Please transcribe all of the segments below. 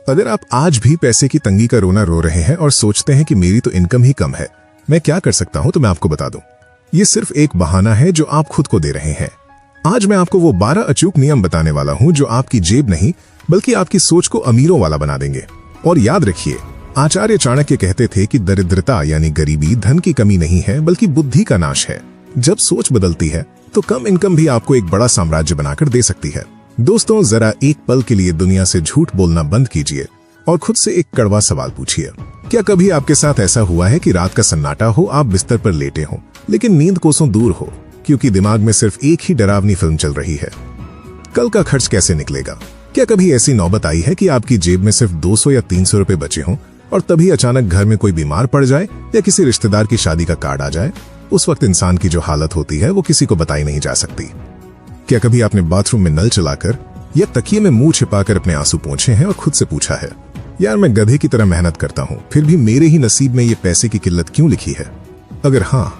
अगर आप आज भी पैसे की तंगी का रोना रो रहे हैं और सोचते हैं कि मेरी तो इनकम ही कम है, मैं क्या कर सकता हूं, तो मैं आपको बता दूं, ये सिर्फ एक बहाना है जो आप खुद को दे रहे हैं। आज मैं आपको वो 12 अचूक नियम बताने वाला हूं जो आपकी जेब नहीं बल्कि आपकी सोच को अमीरों वाला बना देंगे। और याद रखिए, आचार्य चाणक्य कहते थे कि दरिद्रता यानी गरीबी धन की कमी नहीं है बल्कि बुद्धि का नाश है। जब सोच बदलती है तो कम इनकम भी आपको एक बड़ा साम्राज्य बनाकर दे सकती है। दोस्तों, जरा एक पल के लिए दुनिया से झूठ बोलना बंद कीजिए और खुद से एक कड़वा सवाल पूछिए। क्या कभी आपके साथ ऐसा हुआ है कि रात का सन्नाटा हो, आप बिस्तर पर लेटे हो, लेकिन नींद कोसों दूर हो क्योंकि दिमाग में सिर्फ एक ही डरावनी फिल्म चल रही है? कल का खर्च कैसे निकलेगा? क्या कभी ऐसी नौबत आई है कि आपकी जेब में सिर्फ 200 या 300 रुपए बचे हों और तभी अचानक घर में कोई बीमार पड़ जाए या किसी रिश्तेदार की शादी का कार्ड आ जाए? उस वक्त इंसान की जो हालत होती है वो किसी को बताई नहीं जा सकती। क्या कभी आपने बाथरूम में नल चलाकर या तकिए में मुंह छिपाकर अपने आंसू पोंछे हैं और खुद से पूछा है, यार मैं गधे की तरह मेहनत करता हूं, फिर भी मेरे ही नसीब में ये पैसे की किल्लत क्यों लिखी है? अगर हाँ,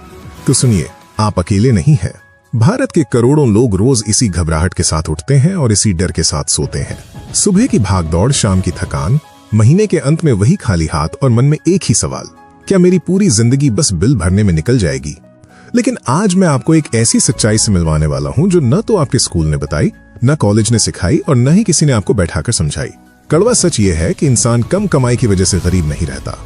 तो सुनिए, आप अकेले नहीं हैं। भारत के करोड़ों लोग रोज इसी घबराहट के साथ उठते हैं और इसी डर के साथ सोते हैं। सुबह की भागदौड़, शाम की थकान, महीने के अंत में वही खाली हाथ और मन में एक ही सवाल, क्या मेरी पूरी जिंदगी बस बिल भरने में निकल जाएगी? लेकिन आज मैं आपको एक ऐसी सच्चाई से मिलवाने वाला हूं जो न तो आपके स्कूल ने बताई, न कॉलेज ने सिखाई और न ही किसी ने आपको बैठाकर समझाई। कड़वा सच ये है कि इंसान कम कमाई की वजह से गरीब नहीं रहता।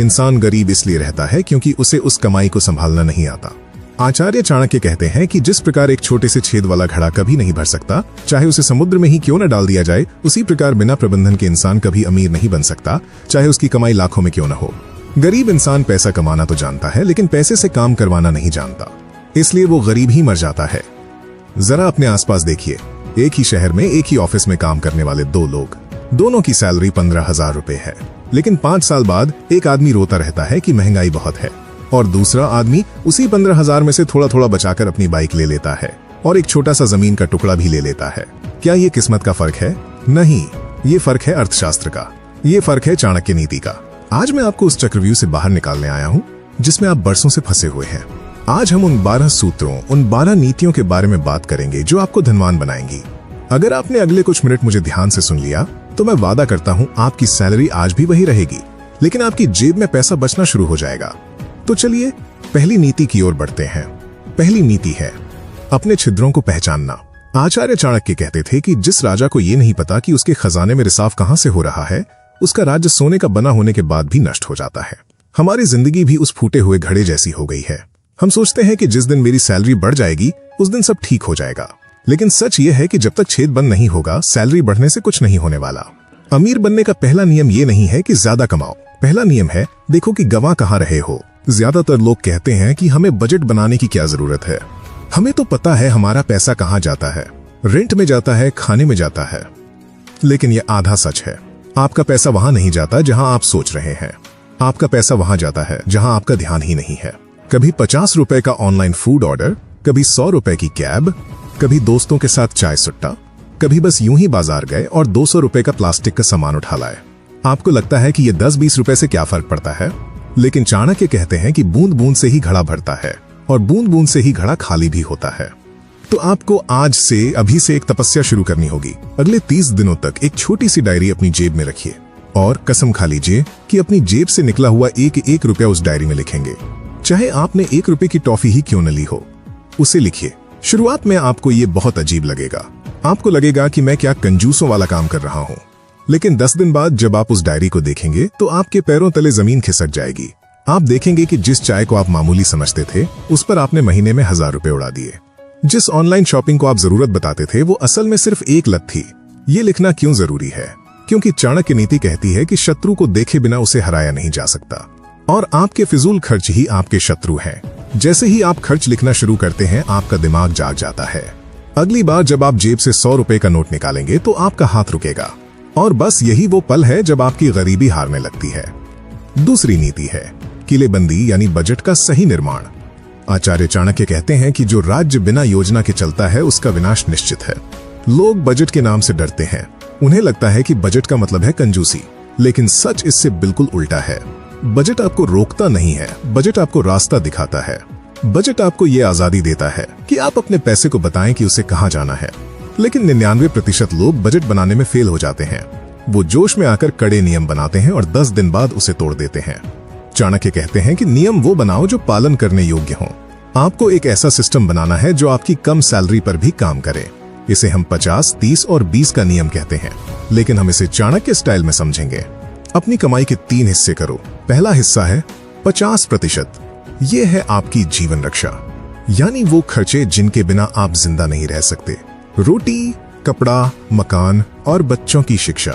इंसान गरीब इसलिए रहता है क्योंकि उसे उस कमाई को संभालना नहीं आता। आचार्य चाणक्य कहते हैं कि जिस प्रकार एक छोटे से छेद वाला घड़ा कभी नहीं भर सकता, चाहे उसे समुद्र में ही क्यों न डाल दिया जाए, उसी प्रकार बिना प्रबंधन के इंसान कभी अमीर नहीं बन सकता, चाहे उसकी कमाई लाखों में क्यों न हो। गरीब इंसान पैसा कमाना तो जानता है लेकिन पैसे से काम करवाना नहीं जानता, इसलिए वो गरीब ही मर जाता है। जरा अपने आसपास देखिए, एक ही शहर में एक ही ऑफिस में काम करने वाले दो लोग, दोनों की सैलरी 15,000 रुपए है, लेकिन 5 साल बाद एक आदमी रोता रहता है कि महंगाई बहुत है और दूसरा आदमी उसी 15,000 में से थोड़ा थोड़ा बचाकर अपनी बाइक ले लेता है और एक छोटा सा जमीन का टुकड़ा भी ले लेता है। क्या ये किस्मत का फर्क है? नहीं, ये फर्क है अर्थशास्त्र का, ये फर्क है चाणक्य नीति का। आज मैं आपको उस चक्रव्यूह से बाहर निकालने आया हूं जिसमें आप बरसों से फंसे हुए हैं। आज हम उन 12 सूत्रों, उन 12 नीतियों के बारे में बात करेंगे जो आपको धनवान बनाएंगी। अगर आपने अगले कुछ मिनट मुझे ध्यान से सुन लिया तो मैं वादा करता हूं आपकी सैलरी आज भी वही रहेगी, लेकिन आपकी जेब में पैसा बचना शुरू हो जाएगा। तो चलिए पहली नीति की ओर बढ़ते हैं। पहली नीति है अपने छिद्रों को पहचानना। आचार्य चाणक्य कहते थे कि जिस राजा को ये नहीं पता कि उसके खजाने में रिसाव कहां से हो रहा है, उसका राज्य सोने का बना होने के बाद भी नष्ट हो जाता है। हमारी जिंदगी भी उस फूटे हुए घड़े जैसी हो गई है। हम सोचते हैं कि जिस दिन मेरी सैलरी बढ़ जाएगी उस दिन सब ठीक हो जाएगा, लेकिन सच ये है कि जब तक छेद बंद नहीं होगा सैलरी बढ़ने से कुछ नहीं होने वाला। अमीर बनने का पहला नियम ये नहीं है कि ज्यादा कमाओ, पहला नियम है देखो कि गंवा कहाँ रहे हो। ज्यादातर लोग कहते हैं कि हमें बजट बनाने की क्या जरूरत है, हमें तो पता है हमारा पैसा कहाँ जाता है, रेंट में जाता है, खाने में जाता है। लेकिन यह आधा सच है। आपका पैसा वहां नहीं जाता जहां आप सोच रहे हैं, आपका पैसा वहां जाता है जहां आपका ध्यान ही नहीं है। कभी 50 रुपए का ऑनलाइन फूड ऑर्डर, कभी 100 रुपए की कैब, कभी दोस्तों के साथ चाय सुट्टा, कभी बस यूं ही बाजार गए और 200 रुपए का प्लास्टिक का सामान उठा लाए। आपको लगता है कि ये 10-20 रुपए से क्या फर्क पड़ता है, लेकिन चाणक्य कहते हैं कि बूंद बूंद से ही घड़ा भरता है और बूंद बूंद से ही घड़ा खाली भी होता है। तो आपको आज से, अभी से एक तपस्या शुरू करनी होगी। अगले 30 दिनों तक एक छोटी सी डायरी अपनी जेब में रखिए और कसम खा लीजिए कि अपनी जेब से निकला हुआ एक रुपया उस डायरी में लिखेंगे। चाहे आपने 1 रुपए की टॉफी ही क्यों न ली हो, उसे लिखिए। शुरुआत में आपको ये बहुत अजीब लगेगा, आपको लगेगा कि मैं क्या कंजूसों वाला काम कर रहा हूँ, लेकिन 10 दिन बाद जब आप उस डायरी को देखेंगे तो आपके पैरों तले जमीन खिसक जाएगी। आप देखेंगे कि जिस चाय को आप मामूली समझते थे उस पर आपने महीने में 1000 रुपए उड़ा दिए। जिस ऑनलाइन शॉपिंग को आप जरूरत बताते थे वो असल में सिर्फ एक लत थी। ये लिखना क्यों जरूरी है? क्योंकि चाणक्य नीति कहती है कि शत्रु को देखे बिना उसे हराया नहीं जा सकता और आपके फिजूल खर्च ही आपके शत्रु हैं। जैसे ही आप खर्च लिखना शुरू करते हैं आपका दिमाग जाग जाता है। अगली बार जब आप जेब से 100 रुपए का नोट निकालेंगे तो आपका हाथ रुकेगा और बस यही वो पल है जब आपकी गरीबी हारने लगती है। दूसरी नीति है किलेबंदी यानी बजट का सही निर्माण। आचार्य चाणक्य कहते हैं कि जो राज्य बिना योजना के चलता है उसका विनाश निश्चित है। लोग बजट के नाम से डरते हैं, उन्हें लगता है कि बजट का मतलब है कंजूसी, लेकिन सच इससे बिल्कुल उल्टा है। बजट आपको रोकता नहीं है, बजट आपको रास्ता दिखाता है। बजट आपको ये आजादी देता है कि आप अपने पैसे को बताएं कि उसे कहां जाना है। लेकिन 99% लोग बजट बनाने में फेल हो जाते हैं। वो जोश में आकर कड़े नियम बनाते हैं और 10 दिन बाद उसे तोड़ देते हैं। चाणक्य कहते हैं कि नियम वो बनाओ जो पालन करने योग्य हो। आपको एक ऐसा सिस्टम बनाना है जो आपकी कम सैलरी पर भी काम करे। इसे हम 50, 30 और 20 का नियम कहते हैं, लेकिन हम इसे चाणक्य स्टाइल में समझेंगे। अपनी कमाई के 3 हिस्से करो। पहला हिस्सा है 50%। ये है आपकी जीवन रक्षा, यानी वो खर्चे जिनके बिना आप जिंदा नहीं रह सकते। रोटी, कपड़ा, मकान और बच्चों की शिक्षा।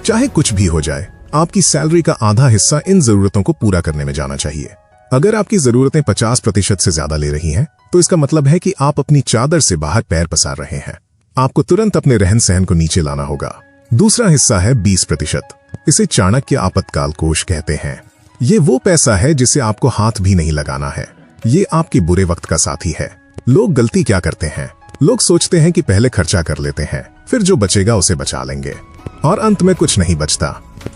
चाहे कुछ भी हो जाए, आपकी सैलरी का आधा हिस्सा इन जरूरतों को पूरा करने में जाना चाहिए। अगर आपकी जरूरतें 50% से ज्यादा ले रही हैं, तो इसका मतलब है कि आप अपनी चादर से बाहर पैर पसार रहे हैं। आपको तुरंत अपने रहन सहन को नीचे लाना होगा। दूसरा हिस्सा है 20%। इसे चाणक्य आपातकाल कोष कहते हैं। ये वो पैसा है जिसे आपको हाथ भी नहीं लगाना है। ये आपके बुरे वक्त का साथी है। लोग गलती क्या करते हैं? लोग सोचते हैं कि पहले खर्चा कर लेते हैं, फिर जो बचेगा उसे बचा लेंगे, और अंत में कुछ नहीं बचता।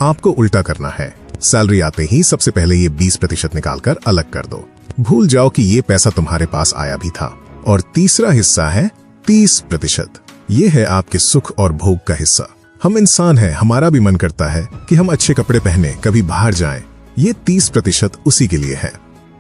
आपको उल्टा करना है। सैलरी आते ही सबसे पहले ये 20% निकालकर अलग कर दो। भूल जाओ कि ये पैसा तुम्हारे पास आया भी था। और तीसरा हिस्सा है 30%। ये है आपके सुख और भोग का हिस्सा। हम इंसान हैं, हमारा भी मन करता है कि हम अच्छे कपड़े पहने, कभी बाहर जाएं। ये 30% उसी के लिए है।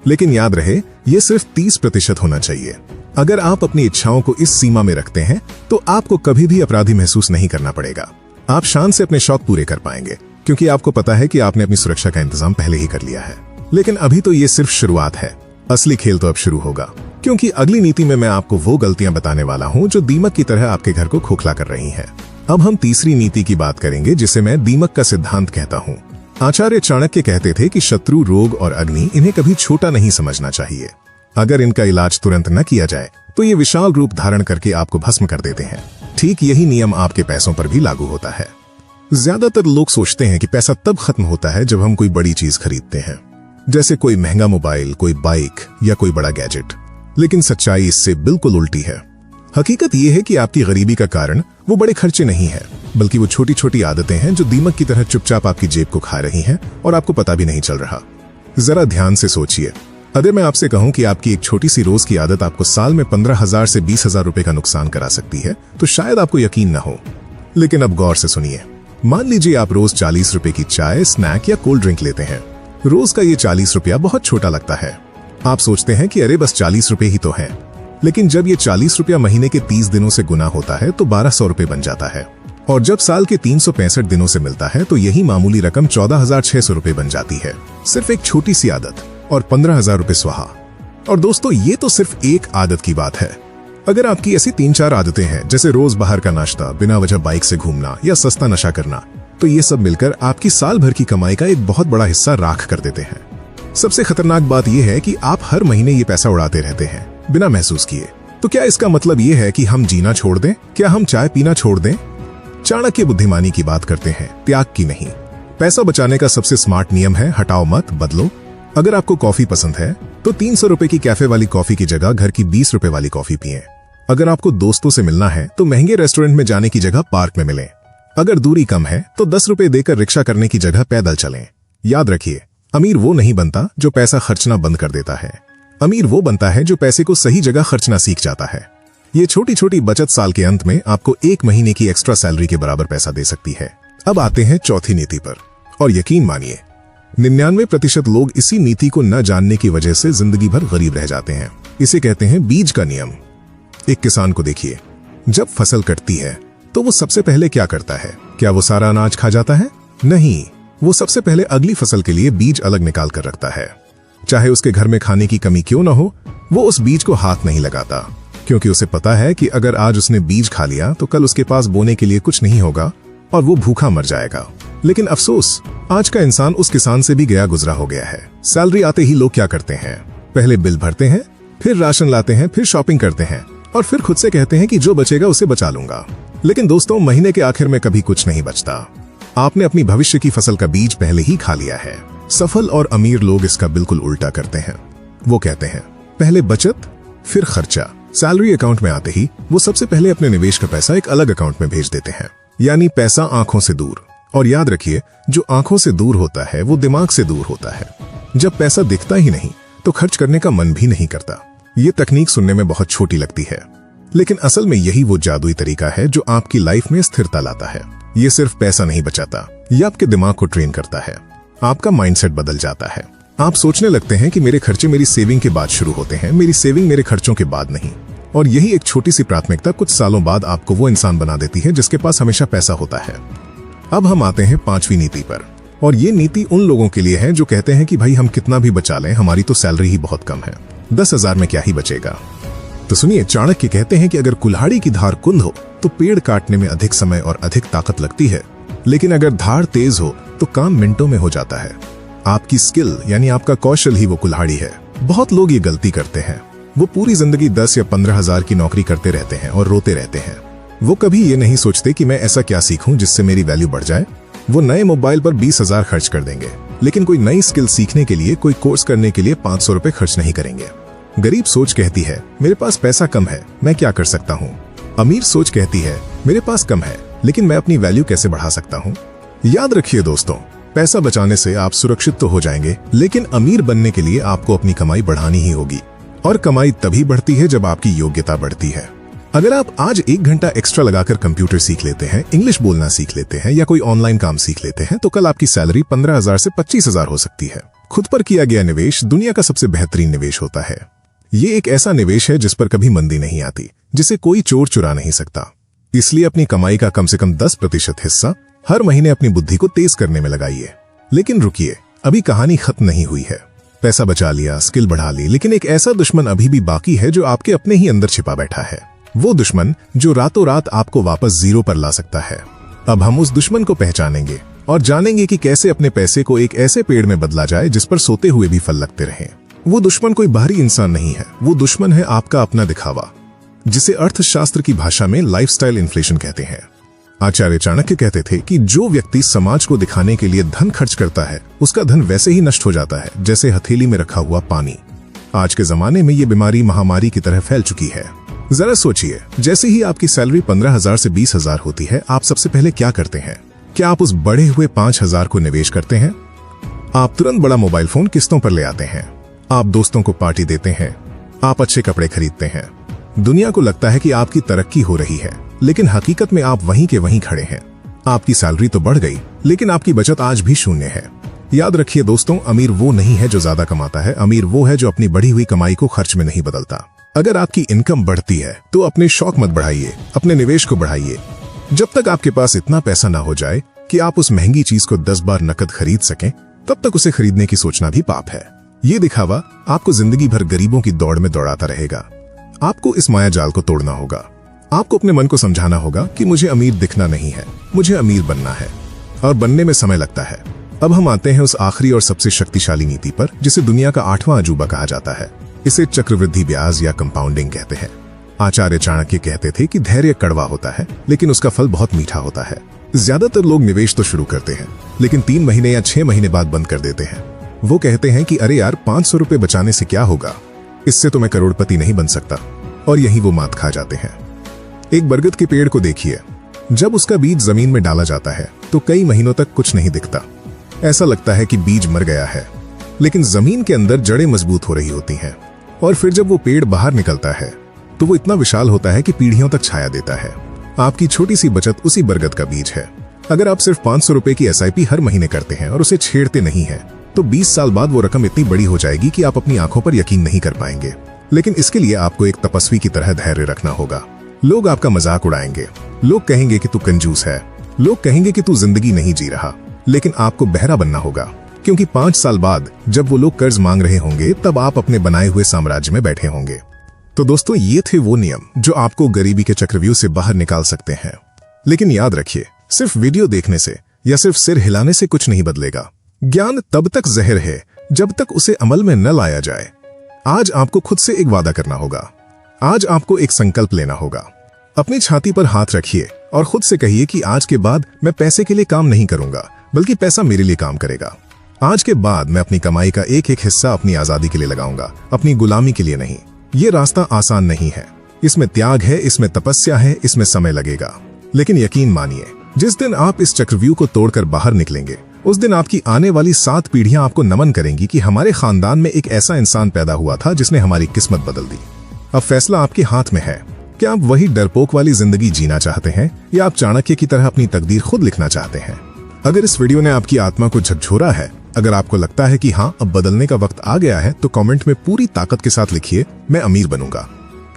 लेकिन याद रहे, ये सिर्फ 30% होना चाहिए। अगर आप अपनी इच्छाओं को इस सीमा में रखते हैं, तो आपको कभी भी अपराधी महसूस नहीं करना पड़ेगा। आप शान से अपने शौक पूरे कर पाएंगे, क्योंकि आपको पता है कि आपने अपनी सुरक्षा का इंतजाम पहले ही कर लिया है। लेकिन अभी तो ये सिर्फ शुरुआत है। असली खेल तो अब शुरू होगा, क्योंकि अगली नीति में मैं आपको वो गलतियां बताने वाला हूं जो दीमक की तरह आपके घर को खोखला कर रही हैं। अब हम तीसरी नीति की बात करेंगे, जिसे मैं दीमक का सिद्धांत कहता हूं। आचार्य चाणक्य कहते थे कि शत्रु, रोग और अग्नि, इन्हें कभी छोटा नहीं समझना चाहिए। अगर इनका इलाज तुरंत न किया जाए, तो ये विशाल रूप धारण करके आपको भस्म कर देते हैं। ठीक यही नियम आपके पैसों पर भी लागू होता है। ज्यादातर लोग सोचते हैं कि पैसा तब खत्म होता है जब हम कोई बड़ी चीज खरीदते हैं, जैसे कोई महंगा मोबाइल, कोई बाइक या कोई बड़ा गैजेट। लेकिन सच्चाई इससे बिल्कुल उल्टी है। हकीकत यह है कि आपकी गरीबी का कारण वो बड़े खर्चे नहीं है, बल्कि वो छोटी छोटी आदतें हैं जो दीमक की तरह चुपचाप आपकी जेब को खा रही हैं और आपको पता भी नहीं चल रहा। जरा ध्यान से सोचिए, अगर मैं आपसे कहूं कि आपकी एक छोटी सी रोज की आदत आपको साल में 15,000 से 20,000 रुपए का नुकसान करा सकती है, तो शायद आपको यकीन न हो। लेकिन अब गौर से सुनिए। मान लीजिए आप रोज 40 रुपए की चाय, स्नैक या कोल्ड ड्रिंक लेते हैं। रोज का ये 40 रुपया बहुत छोटा लगता है। आप सोचते हैं कि अरे बस 40 रुपए ही तो है। लेकिन जब ये 40 रुपया महीने के 30 दिनों से गुना होता है तो 1200 रुपए बन जाता है। और जब साल के 365 दिनों से मिलता है तो यही मामूली रकम 14,600 रुपए बन जाती है। सिर्फ एक छोटी सी आदत और 15,000 रुपए स्वाहा। और दोस्तों, ये तो सिर्फ एक आदत की बात है। अगर आपकी ऐसी 3-4 आदतें हैं, जैसे रोज बाहर का नाश्ता, बिना वजह बाइक से घूमना या सस्ता नशा करना, तो ये सब मिलकर आपकी साल भर की कमाई का एक बहुत बड़ा हिस्सा राख कर देते हैं। सबसे खतरनाक बात यह है कि आप हर महीने ये पैसा उड़ाते रहते हैं बिना महसूस किए। तो क्या इसका मतलब ये है कि हम जीना छोड़ दें? क्या हम चाय पीना छोड़ दें? चाणक्य बुद्धिमानी की बात करते हैं, त्याग की नहीं। पैसा बचाने का सबसे स्मार्ट नियम है, हटाओ मत, बदलो। अगर आपको कॉफी पसंद है तो 300 रुपए की कैफे वाली कॉफी की जगह घर की 20 रुपए वाली कॉफी पिएं। अगर आपको दोस्तों से मिलना है तो महंगे रेस्टोरेंट में जाने की जगह पार्क में मिलें। अगर दूरी कम है तो 10 रुपए देकर रिक्शा करने की जगह पैदल चलें। याद रखिए, अमीर वो नहीं बनता जो पैसा खर्चना बंद कर देता है। अमीर वो बनता है जो पैसे को सही जगह खर्चना सीख जाता है। ये छोटी छोटी बचत साल के अंत में आपको 1 महीने की एक्स्ट्रा सैलरी के बराबर पैसा दे सकती है। अब आते हैं चौथी नीति पर, और यकीन मानिए 99% लोग इसी नीति को न जानने की वजह से जिंदगी भर गरीब रह जाते हैं। इसे कहते हैं बीज का नियम। एक किसान को देखिए, जब फसल कटती है तो वो सबसे पहले क्या करता है? क्या वो सारा अनाज खा जाता है? नहीं, वो सबसे पहले अगली फसल के लिए बीज अलग निकाल कर रखता है। चाहे उसके घर में खाने की कमी क्यों न हो, वो उस बीज को हाथ नहीं लगाता, क्योंकि उसे पता है कि अगर आज उसने बीज खा लिया तो कल उसके पास बोने के लिए कुछ नहीं होगा और वो भूखा मर जाएगा। लेकिन अफसोस, आज का इंसान उस किसान से भी गया गुजरा हो गया है। सैलरी आते ही लोग क्या करते हैं? पहले बिल भरते हैं, फिर राशन लाते हैं, फिर शॉपिंग करते हैं और फिर खुद से कहते हैं कि जो बचेगा उसे बचा लूंगा। लेकिन दोस्तों, महीने के आखिर में कभी कुछ नहीं बचता। आपने अपनी भविष्य की फसल का बीज पहले ही खा लिया है। सफल और अमीर लोग इसका बिल्कुल उल्टा करते हैं। वो कहते हैं पहले बचत, फिर खर्चा। सैलरी अकाउंट में आते ही वो सबसे पहले अपने निवेश का पैसा एक अलग अकाउंट में भेज देते हैं, यानी पैसा आंखों से दूर। और याद रखिए, जो आंखों से दूर होता है वो दिमाग से दूर होता है। जब पैसा दिखता ही नहीं तो खर्च करने का मन भी नहीं करता। ये तकनीक सुनने में बहुत छोटी लगती है, लेकिन असल में यही वो जादुई तरीका है जो आपकी लाइफ में स्थिरता लाता है। ये सिर्फ पैसा नहीं बचाता, ये आपके दिमाग को ट्रेन करता है। आपका माइंडसेट बदल जाता है। आप सोचने लगते हैं कि मेरे खर्चे मेरी सेविंग के बाद शुरू होते हैं, मेरी सेविंग मेरे खर्चों के बाद नहीं। और यही एक छोटी सी प्राथमिकता कुछ सालों बाद आपको वो इंसान बना देती है जिसके पास हमेशा पैसा होता है। अब हम आते हैं 5वीं नीति पर, और ये नीति उन लोगों के लिए है जो कहते हैं कि भाई हम कितना भी बचा लें, हमारी तो सैलरी ही बहुत कम है, 10,000 में क्या ही बचेगा। तो सुनिए, चाणक्य कहते हैं कि अगर कुल्हाड़ी की धार कुंद हो तो पेड़ काटने में अधिक समय और अधिक ताकत लगती है, लेकिन अगर धार तेज हो तो काम मिनटों में हो जाता है। आपकी स्किल यानी आपका कौशल ही वो कुल्हाड़ी है। बहुत लोग ये गलती करते हैं, वो पूरी जिंदगी 10 या 15,000 की नौकरी करते रहते हैं और रोते रहते हैं। वो कभी ये नहीं सोचते कि मैं ऐसा क्या सीखूं जिससे मेरी वैल्यू बढ़ जाए। वो नए मोबाइल पर 20,000 खर्च कर देंगे, लेकिन कोई नई स्किल सीखने के लिए, कोई कोर्स करने के लिए 500 रुपए खर्च नहीं करेंगे। गरीब सोच कहती है मेरे पास पैसा कम है, मैं क्या कर सकता हूँ। अमीर सोच कहती है मेरे पास कम है, लेकिन मैं अपनी वैल्यू कैसे बढ़ा सकता हूँ। याद रखिए दोस्तों, पैसा बचाने से आप सुरक्षित तो हो जाएंगे, लेकिन अमीर बनने के लिए आपको अपनी कमाई बढ़ानी ही होगी। और कमाई तभी बढ़ती है जब आपकी योग्यता बढ़ती है। अगर आप आज 1 घंटा एक्स्ट्रा लगाकर कंप्यूटर सीख लेते हैं, इंग्लिश बोलना सीख लेते हैं या कोई ऑनलाइन काम सीख लेते हैं, तो कल आपकी सैलरी 15,000 से 25,000 हो सकती है। खुद पर किया गया निवेश दुनिया का सबसे बेहतरीन निवेश होता है। ये एक ऐसा निवेश है जिस पर कभी मंदी नहीं आती, जिसे कोई चोर चुरा नहीं सकता। इसलिए अपनी कमाई का कम से कम 10% हिस्सा हर महीने अपनी बुद्धि को तेज करने में लगाइए। लेकिन रुकिए, अभी कहानी खत्म नहीं हुई है। पैसा बचा लिया, स्किल बढ़ा ली, लेकिन एक ऐसा दुश्मन अभी भी बाकी है जो आपके अपने ही अंदर छिपा बैठा है। वो दुश्मन जो रातों रात आपको वापस जीरो पर ला सकता है। अब हम उस दुश्मन को पहचानेंगे और जानेंगे कि कैसे अपने पैसे को एक ऐसे पेड़ में बदला जाए जिस पर सोते हुए भी फल लगते रहें। वो दुश्मन कोई बाहरी इंसान नहीं है, वो दुश्मन है आपका अपना दिखावा, जिसे अर्थशास्त्र की भाषा में लाइफस्टाइल इन्फ्लेशन कहते हैं। आचार्य चाणक्य कहते थे कि जो व्यक्ति समाज को दिखाने के लिए धन खर्च करता है, उसका धन वैसे ही नष्ट हो जाता है जैसे हथेली में रखा हुआ पानी। आज के जमाने में ये बीमारी महामारी की तरह फैल चुकी है। जरा सोचिए, जैसे ही आपकी सैलरी 15,000 से 20,000 होती है, आप सबसे पहले क्या करते हैं? क्या आप उस बढ़े हुए 5,000 को निवेश करते हैं? आप तुरंत बड़ा मोबाइल फोन किस्तों पर ले आते हैं, आप दोस्तों को पार्टी देते हैं, आप अच्छे कपड़े खरीदते हैं। दुनिया को लगता है कि आपकी तरक्की हो रही है, लेकिन हकीकत में आप वहीं के वहीं खड़े हैं। आपकी सैलरी तो बढ़ गई, लेकिन आपकी बचत आज भी शून्य है। याद रखिए दोस्तों, अमीर वो नहीं है जो ज्यादा कमाता है, अमीर वो है जो अपनी बढ़ी हुई कमाई को खर्च में नहीं बदलता। अगर आपकी इनकम बढ़ती है तो अपने शौक मत बढ़ाइए, अपने निवेश को बढ़ाइए। जब तक आपके पास इतना पैसा ना हो जाए कि आप उस महंगी चीज को 10 बार नकद खरीद सकें, तब तक उसे खरीदने की सोचना भी पाप है। ये दिखावा आपको जिंदगी भर गरीबों की दौड़ में दौड़ाता रहेगा। आपको इस माया जाल को तोड़ना होगा। आपको अपने मन को समझाना होगा कि मुझे अमीर दिखना नहीं है, मुझे अमीर बनना है, और बनने में समय लगता है। अब हम आते हैं उस आखिरी और सबसे शक्तिशाली नीति पर, जिसे दुनिया का 8वां अजूबा कहा जाता है। इसे चक्रवृद्धि ब्याज या कंपाउंडिंग कहते हैं। आचार्य चाणक्य कहते थे कि धैर्य कड़वा होता है, लेकिन उसका फल बहुत मीठा होता है। ज्यादातर लोग निवेश तो शुरू करते हैं, लेकिन 3 महीने या 6 महीने बाद बंद कर देते हैं। वो कहते हैं कि अरे यार, 500 रुपए बचाने से क्या होगा, इससे तो मैं करोड़पति नहीं बन सकता, और यही वो मात खा जाते हैं। एक बरगद के पेड़ को देखिए, जब उसका बीज जमीन में डाला जाता है तो कई महीनों तक कुछ नहीं दिखता। ऐसा लगता है कि बीज मर गया है, लेकिन जमीन के अंदर जड़ें मजबूत हो रही होती हैं, और फिर जब वो पेड़ बाहर निकलता है तो वो इतना विशाल होता है कि पीढ़ियों तक छाया देता है। आपकी छोटी सी बचत उसी बरगद का बीज है। अगर आप सिर्फ 500 रुपए की SIP हर महीने करते हैं और उसे छेड़ते नहीं हैं, तो 20 साल बाद वो रकम इतनी बड़ी हो जाएगी कि आप अपनी आंखों पर यकीन नहीं कर पाएंगे। लेकिन इसके लिए आपको एक तपस्वी की तरह धैर्य रखना होगा। लोग आपका मजाक उड़ाएंगे, लोग कहेंगे कि तू कंजूस है, लोग कहेंगे कि तू जिंदगी नहीं जी रहा, लेकिन आपको बहरा बनना होगा, क्योंकि 5 साल बाद जब वो लोग कर्ज मांग रहे होंगे, तब आप अपने बनाए हुए साम्राज्य में बैठे होंगे। तो दोस्तों, ये थे वो नियम जो आपको गरीबी के चक्रव्यूह से बाहर निकाल सकते हैं। लेकिन याद रखिए, सिर्फ वीडियो देखने से या सिर्फ सिर हिलाने से कुछ नहीं बदलेगा। ज्ञान तब तक जहर है जब तक उसे अमल में न लाया जाए। आज आपको खुद से एक वादा करना होगा, आज आपको एक संकल्प लेना होगा। अपनी छाती पर हाथ रखिए और खुद से कहिए कि आज के बाद मैं पैसे के लिए काम नहीं करूंगा, बल्कि पैसा मेरे लिए काम करेगा। आज के बाद मैं अपनी कमाई का एक एक हिस्सा अपनी आजादी के लिए लगाऊंगा, अपनी गुलामी के लिए नहीं। ये रास्ता आसान नहीं है, इसमें त्याग है, इसमें तपस्या है, इसमें समय लगेगा। लेकिन यकीन मानिए, जिस दिन आप इस चक्रव्यूह को तोड़कर बाहर निकलेंगे, उस दिन आपकी आने वाली 7 पीढ़ियां आपको नमन करेंगी कि हमारे खानदान में एक ऐसा इंसान पैदा हुआ था जिसने हमारी किस्मत बदल दी। अब फैसला आपके हाथ में है। क्या आप वही डरपोक वाली जिंदगी जीना चाहते हैं या आप चाणक्य की तरह अपनी तकदीर खुद लिखना चाहते हैं? अगर इस वीडियो ने आपकी आत्मा को झकझोरा है, अगर आपको लगता है कि हाँ अब बदलने का वक्त आ गया है, तो कमेंट में पूरी ताकत के साथ लिखिए, मैं अमीर बनूंगा।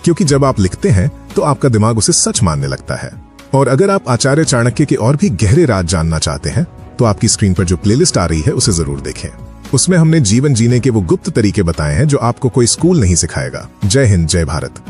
क्योंकि जब आप लिखते हैं तो आपका दिमाग उसे सच मानने लगता है। और अगर आप आचार्य चाणक्य के और भी गहरे राज जानना चाहते हैं तो आपकी स्क्रीन पर जो प्लेलिस्ट आ रही है उसे जरूर देखें। उसमें हमने जीवन जीने के वो गुप्त तरीके बताए हैं जो आपको कोई स्कूल नहीं सिखाएगा। जय हिंद, जय भारत।